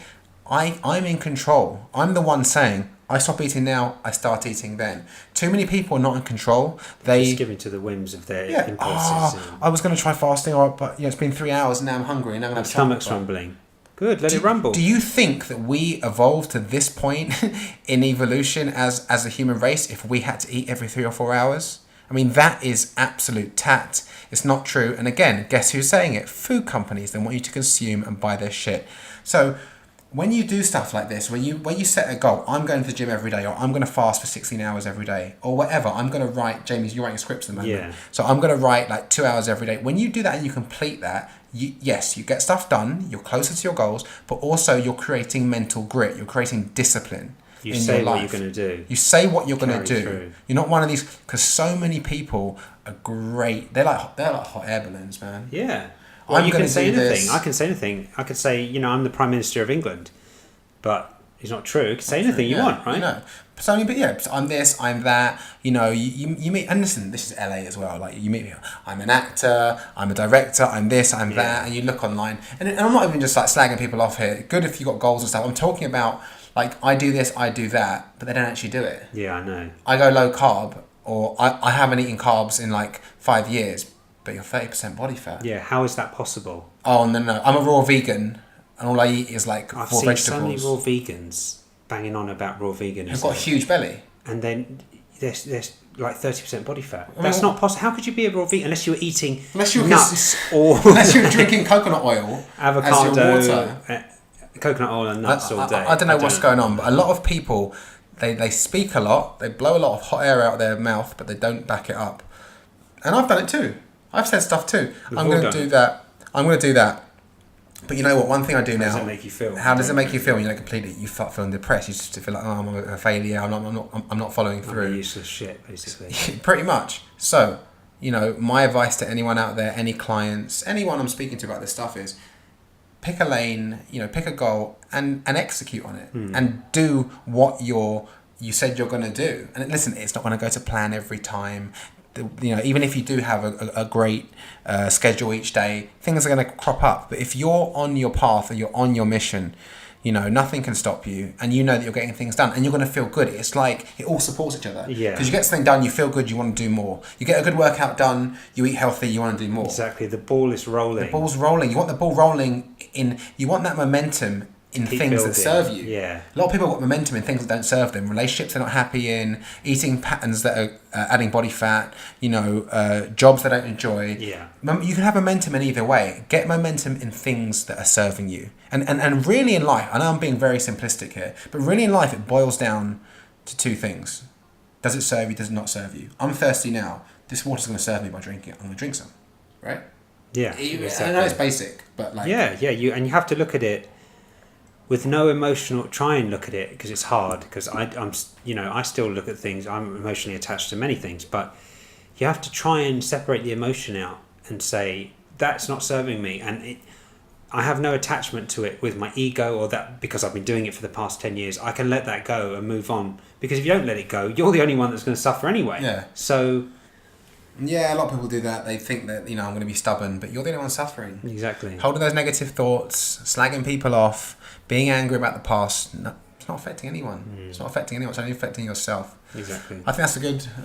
I'm in control. I'm the one saying, I stop eating now, I start eating then. Too many people are not in control. They just giving to the whims of their impulses. I was going to try fasting, but it's been 3 hours and now I'm hungry and now I'm going to have stomach's rumbling. Good, let it rumble. Do you think that we evolved to this point in evolution as a human race if we had to eat every 3 or 4 hours? I mean, that is absolute tat. It's not true. And again, guess who's saying it? Food companies. They want you to consume and buy their shit. So when you do stuff like this, when you set a goal, I'm going to the gym every day, or I'm going to fast for 16 hours every day, or whatever, I'm going to write, Jamie, you're writing scripts at the moment. Yeah. So I'm going to write like 2 hours every day. When you do that and you complete that, you get stuff done, you're closer to your goals, but also you're creating mental grit, you're creating discipline. You say what you're going to do. You say what you're going to do. Through. You're not one of these, because so many people are great. They're like hot air balloons, man. Yeah. Well, you can say anything. I can say anything. I could say, I'm the Prime Minister of England, but it's not true. You can say anything you want, right? So I'm this, I'm that. You meet, and listen, this is LA as well. Like you meet me, I'm an actor, I'm a director, I'm this, I'm that, and you look online, and I'm not even just like slagging people off here. Good if you got goals and stuff. I'm talking about like I do this, I do that, but they don't actually do it. Yeah, I know. I go low carb, or I haven't eaten carbs in like 5 years, but you're 30% body fat. Yeah, how is that possible? Oh no, I'm a raw vegan. And all I eat is like I've raw seen vegetables. So many raw vegans banging on about raw veganism. Who've got a huge belly. And then there's like 30% body fat. That's not possible. How could you be a raw vegan unless you were eating nuts or... Unless you were drinking coconut oil avocado, as your water. Coconut oil and nuts all day. I don't know what's going on, but a lot of people, they speak a lot, they blow a lot of hot air out of their mouth, but they don't back it up. And I've done it too. I've said stuff too. I'm going to do that. I'm going to do that. But you know what? One thing I do now. How does it make you feel? How does it make you feel when you start feeling depressed? You just feel like, oh, I'm a failure. I'm not following through. I'm a useless shit, basically. Pretty much. So, my advice to anyone out there, any clients, anyone I'm speaking to about this stuff is, pick a lane, pick a goal, and execute on it, and do what you said you're going to do. And listen, it's not going to go to plan every time. Even if you do have a great schedule each day, things are going to crop up. But if you're on your path or you're on your mission, nothing can stop you, and that you're getting things done, and you're going to feel good. It's like it all supports each other. Yeah. Because you get something done, you feel good, you want to do more. You get a good workout done, you eat healthy, you want to do more. Exactly. The ball is rolling. The ball's rolling. You want the ball rolling you want that momentum in things building. That serve you. Yeah. A lot of people have got momentum in things that don't serve them. Relationships they're not happy in, eating patterns that are adding body fat, jobs they don't enjoy. Yeah. You can have momentum in either way. Get momentum in things that are serving you. And really in life, I know I'm being very simplistic here, but really in life it boils down to two things. Does it serve you? Does it not serve you? I'm thirsty now. This water's going to serve me by drinking it. I'm going to drink some. Right? Yeah. Exactly. I know it's basic, but like... Yeah. You have to look at it with no emotional, try and look at it, because it's hard, because I'm I still look at things, I'm emotionally attached to many things, but you have to try and separate the emotion out and say, that's not serving me, and I have no attachment to it with my ego, or that because I've been doing it for the past 10 years, I can let that go and move on, because if you don't let it go, you're the only one that's going to suffer anyway. Yeah. So... Yeah, a lot of people do that. They think that, I'm going to be stubborn, but you're the only one suffering. Exactly. Holding those negative thoughts, slagging people off, being angry about the past, it's not affecting anyone. It's not affecting anyone. It's only affecting yourself. Exactly. I think that's a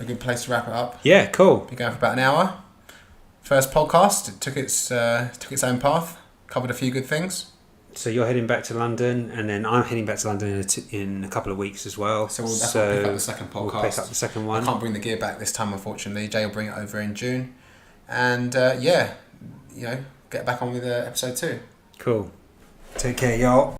good place to wrap it up. Yeah, cool. Been going for about an hour. First podcast. It took its own path. Covered a few good things. So you're heading back to London, and then I'm heading back to London in a couple of weeks as well. So we'll pick up the second podcast. We'll pick up the second one. I can't bring the gear back this time, unfortunately. Jay will bring it over in June. And get back on with episode 2. Cool. Take care, y'all.